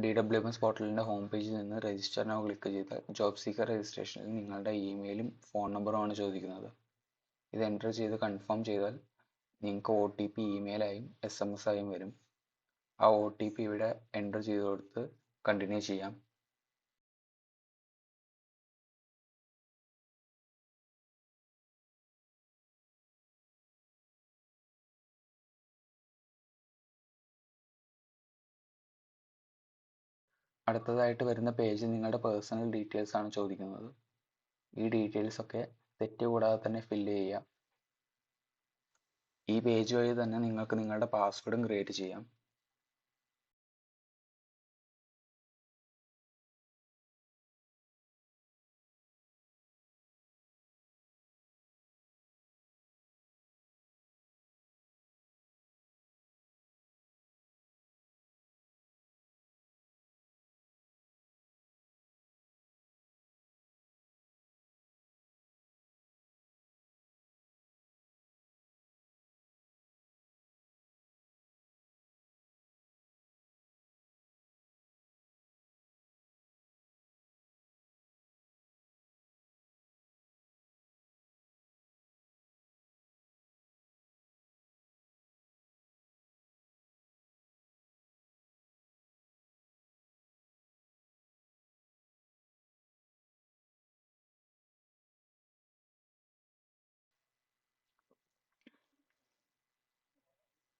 DWMS പോർട്ടലിൻ്റെ home പേജിൽ നിന്ന് register now click ചെയ്താൽ ജോബ് സീക്കർ രജിസ്ട്രേഷനിൽ നിങ്ങളുടെ ഇമെയിലും ഫോൺ നമ്പറുമാണ് ചോദിക്കുന്നത്. ഇത് എൻ്റർ ചെയ്ത് കൺഫേം ചെയ്താൽ നിങ്ങൾക്ക് OTP ഇമെയിലായും SMS ആയും വരും. ആ OTP ഇവിടെ എൻ്റർ ചെയ്ത് കൊടുത്ത് കണ്ടിന്യൂ ചെയ്യാം. അടുത്തതായിട്ട് വരുന്ന പേജ് നിങ്ങളുടെ പേഴ്സണൽ ഡീറ്റെയിൽസ് ആണ് ചോദിക്കുന്നത്. ഈ ഡീറ്റെയിൽസ് ഒക്കെ തെറ്റ് കൂടാതെ തന്നെ ഫില്ല് ചെയ്യുക. ഈ പേജ് വഴി തന്നെ നിങ്ങൾക്ക് നിങ്ങളുടെ പാസ്വേഡും ക്രിയേറ്റ് ചെയ്യാം.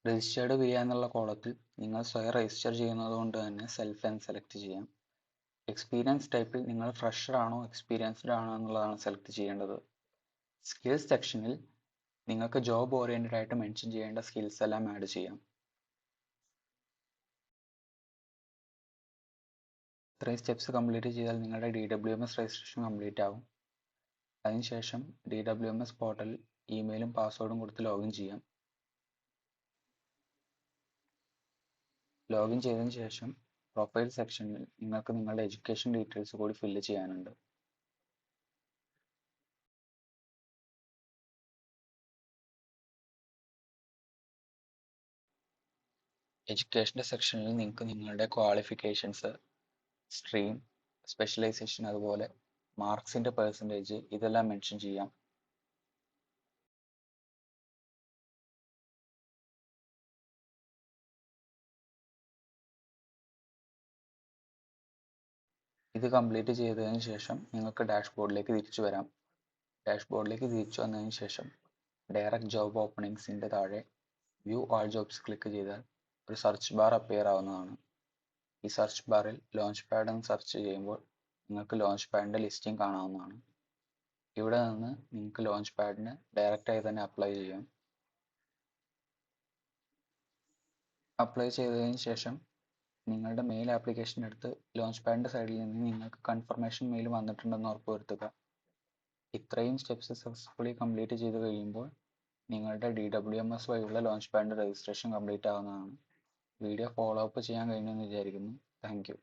രജിസ്റ്റേർഡ് വി എന്നുള്ള കോളത്തിൽ നിങ്ങൾ സ്വയം രജിസ്റ്റർ ചെയ്യുന്നത് കൊണ്ട് തന്നെ സെൽഫ് എന്ന് സെലക്ട് ചെയ്യാം. എക്സ്പീരിയൻസ് ടൈപ്പിൽ നിങ്ങൾ ഫ്രഷർ ആണോ എക്സ്പീരിയൻസ്ഡ് ആണോ എന്നുള്ളതാണ് സെലക്ട് ചെയ്യേണ്ടത്. സ്കിൽസ് സെക്ഷനിൽ നിങ്ങൾക്ക് ജോബ് ഓറിയൻറ്റഡ് ആയിട്ട് മെൻഷൻ ചെയ്യേണ്ട സ്കിൽസ് എല്ലാം ആഡ് ചെയ്യാം. ഇത്രയും സ്റ്റെപ്സ് കംപ്ലീറ്റ് ചെയ്താൽ നിങ്ങളുടെ DWMS രജിസ്ട്രേഷൻ കംപ്ലീറ്റ് ആവും. അതിനുശേഷം DWMS പോർട്ടൽ ഇമെയിലും പാസ്വേഡും കൊടുത്ത് ലോഗിൻ ചെയ്യാം. ലോഗിൻ ചെയ്തതിന് ശേഷം പ്രൊഫൈൽ സെക്ഷനിൽ നിങ്ങൾക്ക് നിങ്ങളുടെ എഡ്യൂക്കേഷൻ ഡീറ്റെയിൽസ് കൂടി ഫില്ല് ചെയ്യാനുണ്ട്. എഡ്യൂക്കേഷൻ്റെ സെക്ഷനിൽ നിങ്ങൾക്ക് നിങ്ങളുടെ ക്വാളിഫിക്കേഷൻസ്, സ്ട്രീം, സ്പെഷ്യലൈസേഷൻ, അതുപോലെ മാർക്സിൻ്റെ പെർസെൻറ്റേജ് ഇതെല്ലാം മെൻഷൻ ചെയ്യാം. ഇത് കംപ്ലീറ്റ് ചെയ്തതിന് ശേഷം നിങ്ങൾക്ക് ഡാഷ്ബോർഡിലേക്ക് തിരിച്ചു വരാം. ഡാഷ്ബോർഡിലേക്ക് തിരിച്ചു വന്നതിന് ശേഷം ഡയറക്റ്റ് ജോബ് ഓപ്പണിങ്സിൻ്റെ താഴെ വ്യൂ ആൾ ജോബ്സ് ക്ലിക്ക് ചെയ്താൽ ഒരു സെർച്ച് ബാർ അപ്പിയർ ആവുന്നതാണ്. ഈ സെർച്ച് ബാറിൽ ലോഞ്ച് പാഡ് എന്ന് സെർച്ച് ചെയ്യുമ്പോൾ നിങ്ങൾക്ക് ലോഞ്ച് പാഡിൻ്റെ ലിസ്റ്റിംഗ് കാണാവുന്നതാണ്. ഇവിടെ നിന്ന് നിങ്ങൾക്ക് ലോഞ്ച് പാഡിന് ഡയറക്റ്റായി തന്നെ അപ്ലൈ ചെയ്യാം. അപ്ലൈ ചെയ്തതിന് ശേഷം നിങ്ങളുടെ മെയിൽ ആപ്ലിക്കേഷൻ എടുത്ത് ലോഞ്ച് പാഡിൻ്റെ സൈഡിൽ നിന്ന് നിങ്ങൾക്ക് കൺഫർമേഷൻ മെയിൽ വന്നിട്ടുണ്ടെന്ന് ഉറപ്പുവരുത്തുക. ഇത്രയും സ്റ്റെപ്സ് സക്സസ്ഫുള്ളി കംപ്ലീറ്റ് ചെയ്ത് കഴിയുമ്പോൾ നിങ്ങളുടെ DWMS വഴിയുള്ള ലോഞ്ച് പാഡിൻ്റെ രജിസ്ട്രേഷൻ കംപ്ലീറ്റ് ആവുന്നതാണ്. വീഡിയോ ഫോളോ അപ്പ് ചെയ്യാൻ കഴിഞ്ഞെന്ന് വിചാരിക്കുന്നു. Thank you.